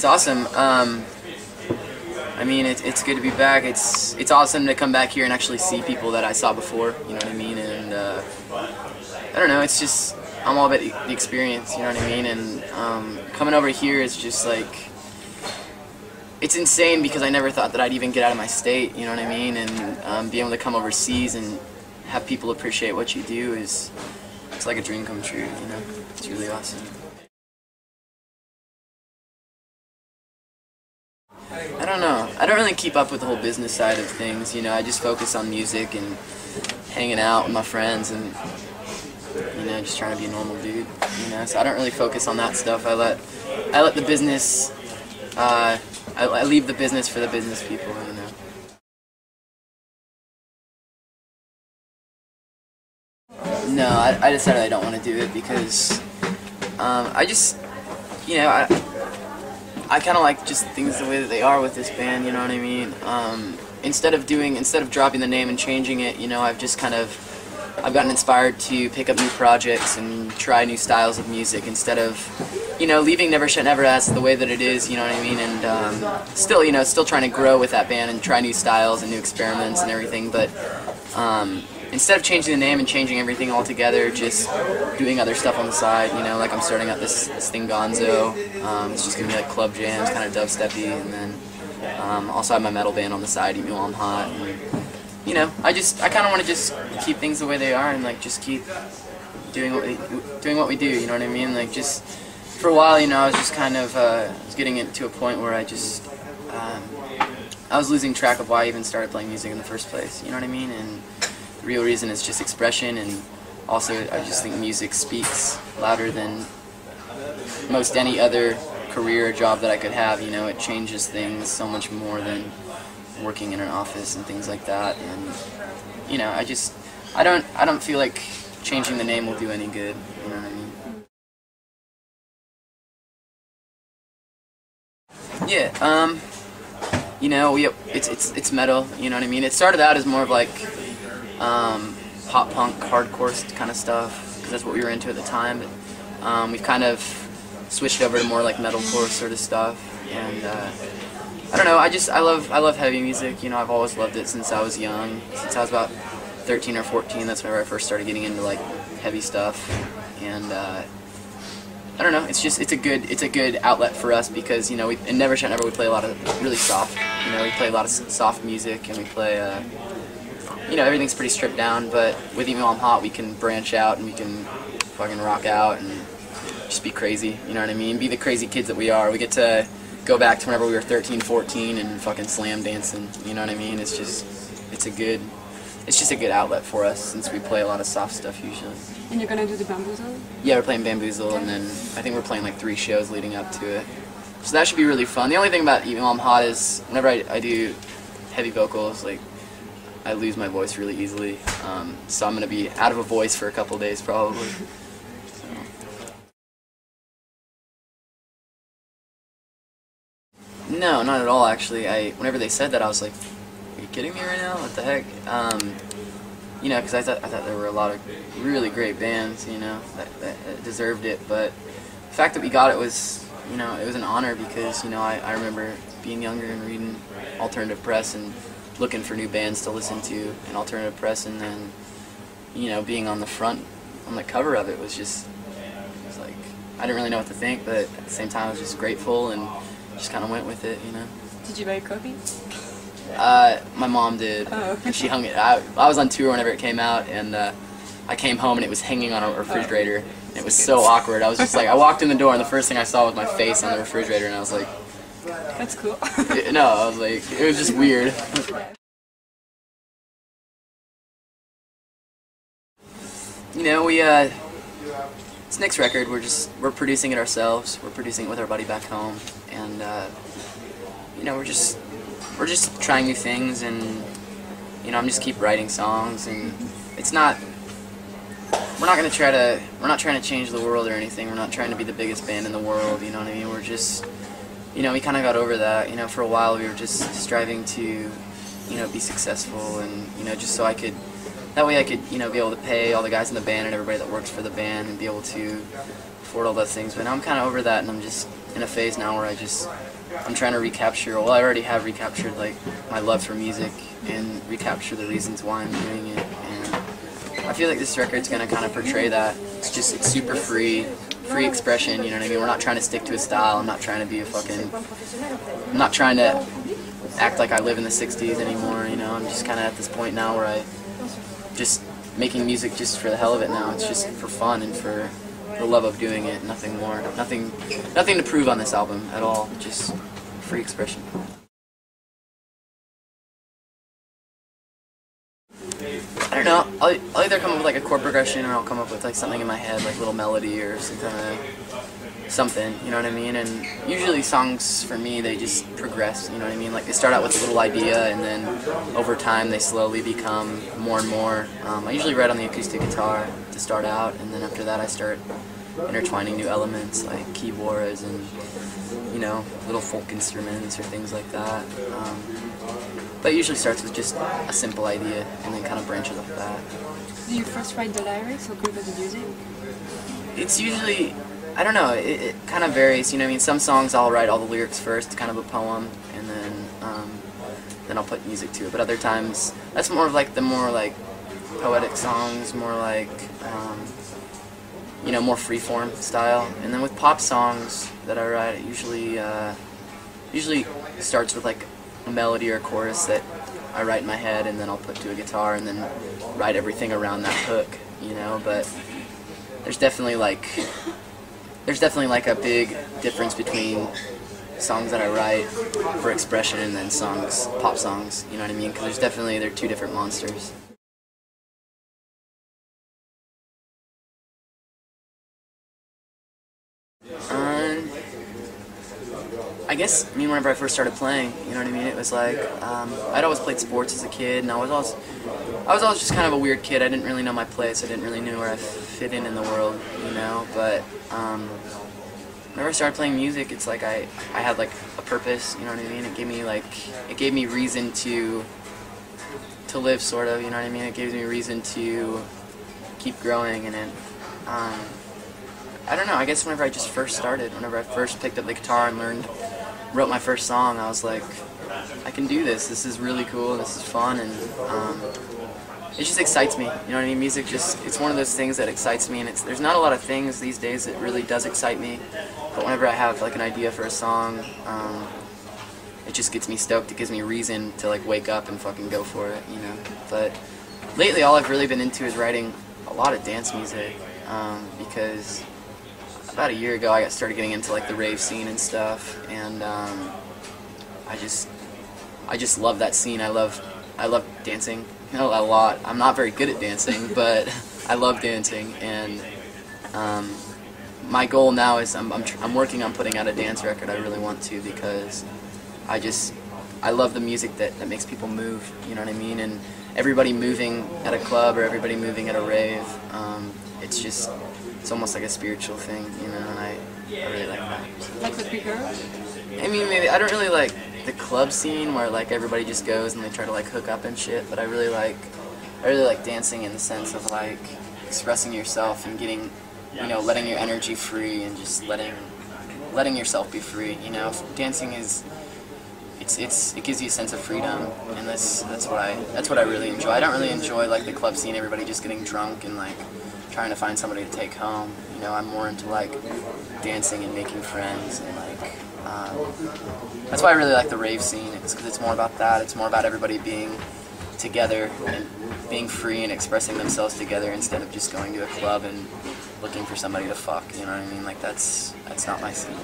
It's awesome. I mean, it's good to be back. It's awesome to come back here and actually see people that I saw before. You know what I mean? And I don't know. It's just I'm all about the experience. You know what I mean? And coming over here is just like it's insane because I never thought that I'd even get out of my state. You know what I mean? And being able to come overseas and have people appreciate what you do it's like a dream come true. You know? It's really awesome. I don't know. I don't really keep up with the whole business side of things, you know. I just focus on music and hanging out with my friends and, you know, just trying to be a normal dude, you know. So I don't really focus on that stuff. I let the business, I leave the business for the business people, you know. No, I decided I don't want to do it because I just, you know, I kind of like just things the way that they are with this band, you know what I mean? Instead of dropping the name and changing it, you know, I've gotten inspired to pick up new projects and try new styles of music instead of, you know, leaving Never Shut Never as the way that it is, you know what I mean? And still, you know, still trying to grow with that band and try new styles and new experiments and everything, but instead of changing the name and changing everything altogether, just doing other stuff on the side, you know, like I'm starting up this thing Gonzo. It's just going to be like club jams, kind of dubsteppy, and then also I have my metal band on the side, Eat Me While I'm Hot. And, you know, I kind of want to just keep things the way they are and like just keep doing what we do, you know what I mean? Like just for a while, you know, I was just kind of was getting it to a point where I just I was losing track of why I even started playing music in the first place, you know what I mean? And the real reason is just expression, and also I just think music speaks louder than most any other career or job that I could have. You know, it changes things so much more than working in an office and things like that. And you know, I don't feel like changing the name will do any good. You know what I mean? Yeah. You know, it's metal. You know what I mean? It started out as more of like pop punk, hardcore kind of stuff, because that's what we were into at the time. But we've kind of switched over to more like metalcore sort of stuff, and I don't know. I love heavy music. You know, I've always loved it since I was young. Since I was about 13 or 14, that's whenever I first started getting into like heavy stuff, and I don't know. It's a good outlet for us because, you know, in Never Shut Never we play a lot of really soft. You know, we play a lot of soft music, and we play. You know, everything's pretty stripped down, but with Even While I'm Hot, we can branch out and we can fucking rock out and just be crazy, you know what I mean? Be the crazy kids that we are. We get to go back to whenever we were 13, 14 and fucking slam dancing, you know what I mean? It's just a good outlet for us since we play a lot of soft stuff usually. And you're gonna do the Bamboozle? Yeah, we're playing Bamboozle, and then I think we're playing like 3 shows leading up to it. So that should be really fun. The only thing about Even While I'm Hot is whenever I do heavy vocals, like, I lose my voice really easily, so I'm going to be out of a voice for a couple days probably. So. No, not at all actually. Whenever they said that, I was like, are you kidding me right now? What the heck? You know, because I thought there were a lot of really great bands, you know, that deserved it, but the fact that we got it was, you know, it was an honor because, you know, I remember being younger and reading alternative press and looking for new bands to listen to in alternative press, and then, you know, being on the cover of it was like, I didn't really know what to think, but at the same time I was just grateful and just kind of went with it, you know. Did you buy a copy? My mom did. Oh, okay. And she hung it. I was on tour whenever it came out, and I came home and it was hanging on a refrigerator. And it was so awkward. I was just like, I walked in the door and the first thing I saw was my face on the refrigerator, and I was like, that's cool. No, I was like, it was just weird. You know, it's Nick's record. We're producing it ourselves. We're producing it with our buddy back home, and you know, we're just trying new things, and you know, I'm just keep writing songs, and it's not. We're not trying to change the world or anything. We're not trying to be the biggest band in the world. You know what I mean? We're just, you know, we kind of got over that. You know, for a while we were just striving to, you know, be successful, and you know, just so that way I could, you know, be able to pay all the guys in the band and everybody that works for the band and be able to afford all those things. But now I'm kind of over that, and I'm just in a phase now where I just I'm trying to recapture, well, I already have recaptured like my love for music and recapture the reasons why I'm doing it. And I feel like this record's gonna kind of portray that. It's super free expression, you know what I mean? We're not trying to stick to a style. I'm not trying to be I'm not trying to act like I live in the 60s anymore, you know? I'm just kind of at this point now where I just making music just for the hell of it now. It's just for fun and for the love of doing it, nothing more. Nothing to prove on this album at all, just free expression. I don't know, I'll either come up with like a chord progression or I'll come up with like something in my head, like a little melody or some kind of something, you know what I mean? And usually songs for me, they just progress, you know what I mean? Like they start out with a little idea and then over time they slowly become more and more. I usually write on the acoustic guitar to start out, and then after that I start intertwining new elements like keyboards and, you know, little folk instruments or things like that. But it usually starts with just a simple idea and then kind of branches off that. Do you first write the lyrics or compose the music? It's usually, I don't know, it kind of varies, you know what I mean? Some songs I'll write all the lyrics first, kind of a poem, and then I'll put music to it. But other times, that's more of like the more like poetic songs, more like, you know, more freeform style. And then with pop songs that I write, it usually starts with like a melody or a chorus that I write in my head, and then I'll put to a guitar and then write everything around that hook, you know. But there's definitely like a big difference between songs that I write for expression and then pop songs, you know what I mean? Because they're two different monsters. I guess, I mean, whenever I first started playing, you know what I mean, it was like, I'd always played sports as a kid, and I was always just kind of a weird kid. I didn't really know my place. I didn't really know where I fit in the world, you know, but whenever I started playing music, it's like I had like a purpose, you know what I mean? It gave me reason to live, sort of, you know what I mean? It gave me reason to keep growing, and I don't know, I guess whenever I just first started, whenever I first picked up the guitar and wrote my first song, I was like, I can do this. This is really cool. This is fun, and it just excites me. You know what I mean? Music it's one of those things that excites me, and there's not a lot of things these days that really does excite me. But whenever I have like an idea for a song, it just gets me stoked. It gives me reason to like wake up and fucking go for it, you know. But lately, all I've really been into is writing a lot of dance music, because about a year ago I started getting into like the rave scene and stuff, and I just love that scene. I love dancing, you know, a lot. I'm not very good at dancing, but I love dancing, and my goal now is I'm working on putting out a dance record. I really want to, because I love the music that makes people move, you know what I mean? And everybody moving at a club or everybody moving at a rave, it's almost like a spiritual thing, you know, and I really like that. Like with big girls? I mean, maybe I don't really like the club scene where like everybody just goes and they try to like hook up and shit, but I really like dancing in the sense of like expressing yourself and getting, you know, letting your energy free and just letting yourself be free, you know. Dancing it gives you a sense of freedom, and that's what I really enjoy. I don't really enjoy like the club scene, everybody just getting drunk and like trying to find somebody to take home. You know, I'm more into like dancing and making friends, and like that's why I really like the rave scene. It's because it's more about that. It's more about everybody being together and being free and expressing themselves together instead of just going to a club and looking for somebody to fuck. You know what I mean? Like that's not my scene.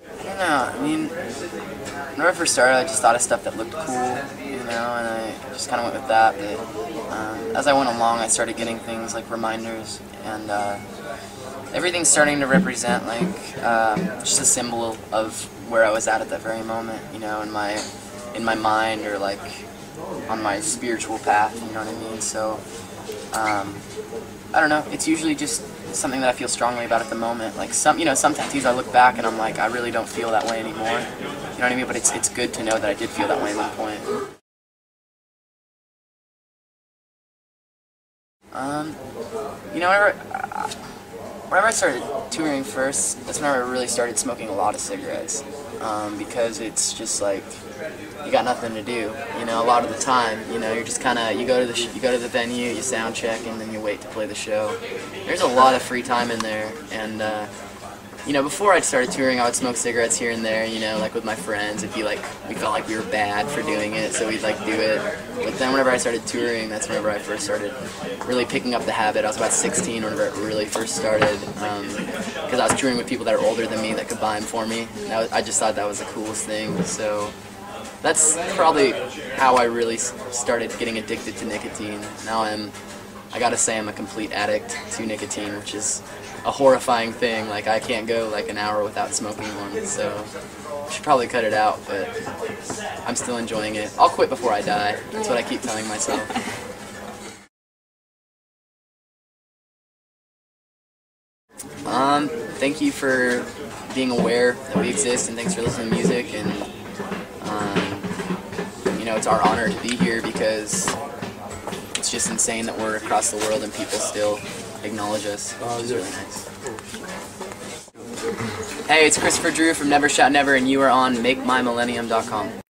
I don't know. I mean, when I first started, I just thought of stuff that looked cool, you know, and I just kind of went with that. But as I went along, I started getting things like reminders, and everything's starting to represent like just a symbol of where I was at that very moment, you know, in my mind, or like on my spiritual path, you know what I mean? So I don't know. It's usually just something that I feel strongly about at the moment. Like some tattoos I look back and I'm like, I really don't feel that way anymore. You know what I mean? But it's good to know that I did feel that way at one point. You know, whenever I started touring first, that's whenever I really started smoking a lot of cigarettes. Because it's just like, you got nothing to do, you know, a lot of the time, you know, you're just kind of, you go to the venue, you sound check, and then you wait to play the show. There's a lot of free time in there, and, you know, before I started touring, I would smoke cigarettes here and there, you know, like with my friends, we felt like we were bad for doing it, so we'd like do it. But then whenever I started touring, that's whenever I first started really picking up the habit. I was about 16 whenever it really first started, because I was touring with people that are older than me that could buy them for me. I just thought that was the coolest thing, so that's probably how I really started getting addicted to nicotine. Now I gotta say I'm a complete addict to nicotine, which is a horrifying thing. Like, I can't go like an hour without smoking one, so I should probably cut it out, but I'm still enjoying it. I'll quit before I die. That's what I keep telling myself. Thank you for being aware that we exist, and thanks for listening to music, and you know, it's our honor to be here because it's just insane that we're across the world and people still acknowledge us, which is really nice. Hey, it's Christopher Drew from Never Shout Never, and you are on MakeMyMillennium.com.